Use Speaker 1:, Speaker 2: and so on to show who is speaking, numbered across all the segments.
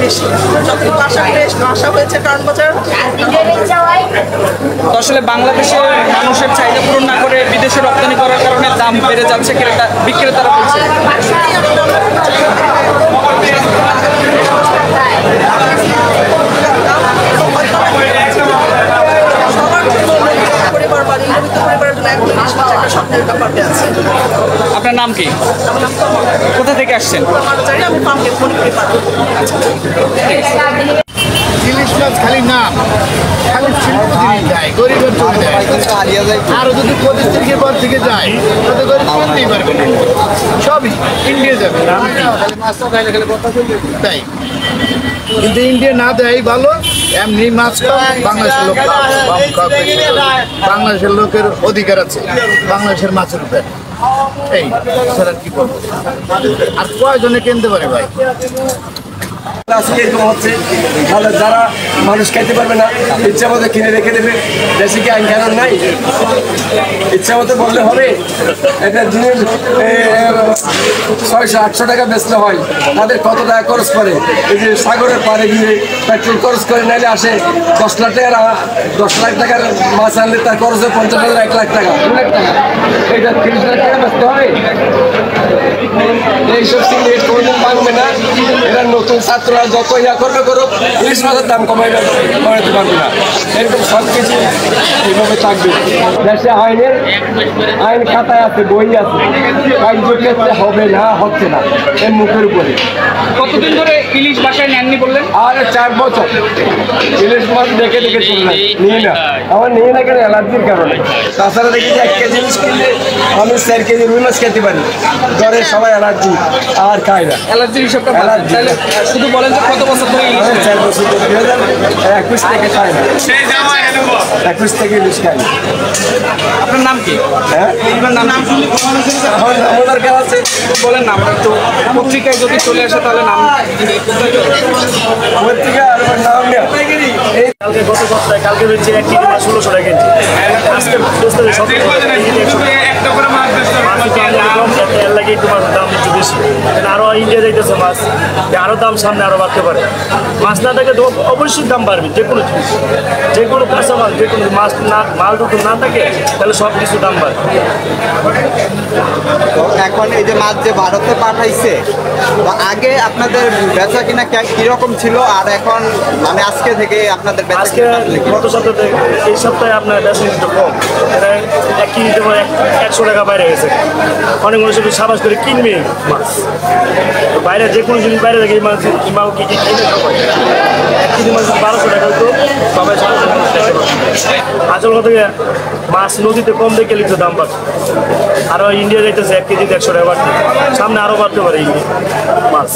Speaker 1: বেশি, যতটুকু আশা হয়েছে কারণ বাজার।
Speaker 2: আসলে বাংলাদেশের মানুষের চাহিদা পূরণ না করে বিদেশে রপ্তানি করার কারণে দাম বেড়ে যাচ্ছে বিক্রেতারা বলছে। আপনার নাম কি? কোথা থেকে আসছেন?
Speaker 3: ইলিশ মাছ খালি নাম, খালি শিল্প জিনিস যায়, গরিবের চলে যায়। আরো যদি 25 তারিখের পর থেকে যায় তাতে গরিব চলতেই পারবে না, সবই ইন্ডিয়া যাবে। তাই কিন্তু ইন্ডিয়া না দেয় ভালো, এমনি মাছ কম, বাংলাদেশের লোক বাংলাদেশের লোকের অধিকার আছে বাংলাদেশের মাছের উপর। এই স্যার কি করবো, আর কয়জনে কিনতে পারে ভাই?
Speaker 4: আজকে এরকম হচ্ছে, তাহলে যারা মানুষ খাইতে পারবে না ইচ্ছা মতো কিনে রেখে দেবে। দেশে কি আইন কানুন নাই? ইচ্ছা মতো বললে হবে? একটা দিনের 600-800 টাকা বেচতে হয়, তাদের কত টাকা খরচ করে? এই যে সাগরের পাড়ে গিয়ে পেট্রোল খরচ করে নাইলে আসে 10 লাখ টাকার মাছ আনলে তার খরচ হয় 50,000, 1 লাখ টাকা, 2 লাখ টাকা। এইটা 30 লাখ টাকা বেচতে হবে। এইসব সিগারেট কোনোদিন ভাঙবে না। এরা নতুন ছাত্ররা যত ইয়া করবে করুক, ইলিশ মাছের দাম কমাইতে পারবে না। এরকম সব কিছু এইভাবে থাকবে। দেশে আইন খাতায় আছে, বই আছে, কার্যক্ষেত্রে হবে না, হচ্ছে না, এর মুখের উপরে।
Speaker 2: কতদিন ধরে ইলিশ বাসায় নেননি বললেন?
Speaker 4: আর 4 বছর ইলিশ মাছ দেখে চলবে, নিয়ে না। আমার নিয়ে না কেন? অ্যালার্জির কারণে। তাছাড়া দেখি যে 1 কেজি ইলিশ কিনলে আমি 4 কেজি রুই মাছ খেতে পারি। জ্বরের সবাই অ্যালার্জি, আর খায় না।
Speaker 2: অ্যালার্জির হিসাবটা তাহলে শুধু বলেন যে কত বছর ধরে ইলিশ?
Speaker 4: 4 বছর, 2021 থেকে খায় না, 21 থেকে ইলিশ খায় না।
Speaker 2: আপনার নাম কি?
Speaker 4: হ্যাঁ,
Speaker 2: আপনার নাম
Speaker 4: আমার দরকার আছে,
Speaker 2: বলেন না। আপনার তো পত্রিকায় যদি চলে আসে তাহলে নাম
Speaker 4: পত্রিকা আর আমার নাম নেই।
Speaker 5: কালকে গত সপ্তাহে কালকে বেচছি 1 কেজি মাছ 1600 টাকা কেজি, আজকে বেচতে 1700 টাকা কেজি। এর লাগে একটু মাছের দাম একটু বেশি, আরো ইন্ডিয়া যাইতেছে মাছ, আরো দাম সামনে আরো বাড়তে পারে। মাছ না থাকে তো অবশ্যই দাম বাড়বে, যে কোনো জিনিস, যে কোনো কাঁচা মাছ, যে কোনো মাছ না, মাল যদি না থাকে তাহলে সব কিছু দাম বাড়বে।
Speaker 6: তো এখন এই যে মাছ যে ভারতে পাঠাইছে, তো আগে আপনাদের বেচা কিনা কিরকম ছিল, আর এখন মানে আজকে থেকে আপনাদের বেচা
Speaker 5: আজকে
Speaker 6: কিনা
Speaker 5: গত সপ্তাহে এই সপ্তাহে আপনার বেচা একটু কম, এটা 1 কেজিতে 100 টাকা বাইরে গেছে। অনেক মানুষ একটু সাবাস করে কিনবে মাছ, তো বাইরে যে কোনো জিনিস বাইরে থেকে এই মাছ কিনে কিনে খাবে। 1 কেজি মাছ 1200 টাকা হতো, সবাই আসল কথা মাছ নদীতে কম দেখে লিখতে দাম বাড়ছে। আরও ইন্ডিয়া যাইতেছে 1 কেজিতে 100 টাকা বাড়ছে, সামনে আরও বাড়তে পারে ইন্ডিয়া মাছ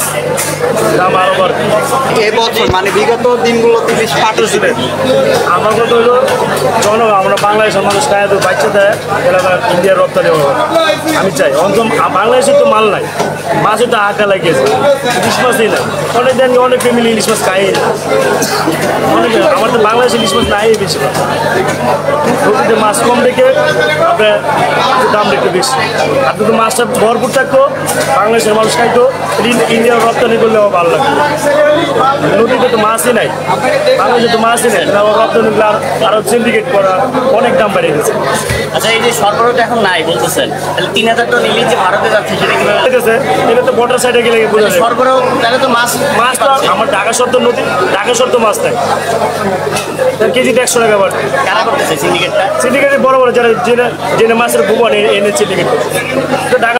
Speaker 5: দাম আরও বাড়বে।
Speaker 6: এবছর মানে বিগত দিনগুলোতে ইলিশ পাঠাচ্ছিল।
Speaker 5: আমার কথা হলো জনগণ, আমরা বাংলাদেশের মানুষ খায় তো বাচ্চা দেয়, ইন্ডিয়ার রপ্তানি হবে। আমি চাই অন্তত বাংলাদেশের তো মাল নাই, মাছও তো আঁকা লাগিয়েছে, ইলিশ মাছই নাই। অনেক দিন অনেক ফ্যামিলি ইলিশ মাছ খাই না, অনেকে আমার তো বাংলাদেশের ইলিশ মাছ নাই বেশি। নদীতে মাছ কম দেখে আপনার দাম একটু বেশি। আর যদি মাছটা ভরপুর থাকতো, বাংলাদেশের মানুষ খাইতো, ইন্ডিয়ার রপ্তানি করলে আমার ভালো লাগতো। নদীতে তো মাছই নাই, বাংলাদেশে তো মাছই নাই, রপ্তানি আরও সিন্ডিকেট করা, অনেক দাম বেড়ে গেছে।
Speaker 7: আচ্ছা, এই যে সরবরাহ এখন নাই বলতেছেন, তাহলে 3000 টন ইলিশ যে ভারতে যাচ্ছে সেটা কিভাবে?
Speaker 5: এটা তো বর্ডার সাইডে গেলে বোঝা যায়।
Speaker 7: সরবরাহ তাহলে তো মাছ
Speaker 5: তো আমার ঢাকা শর্ত নদী, ঢাকা শর্ত মাছ নাই, তার কেজিতে 100 টাকা বাড়বে।
Speaker 7: কারা করতেছে সিন্ডিকেটটা?
Speaker 5: সিন্ডিকেটের বড় বড় যারা জেনে মাছের ভুবন এনে সিন্ডিকেট তো ঢাকা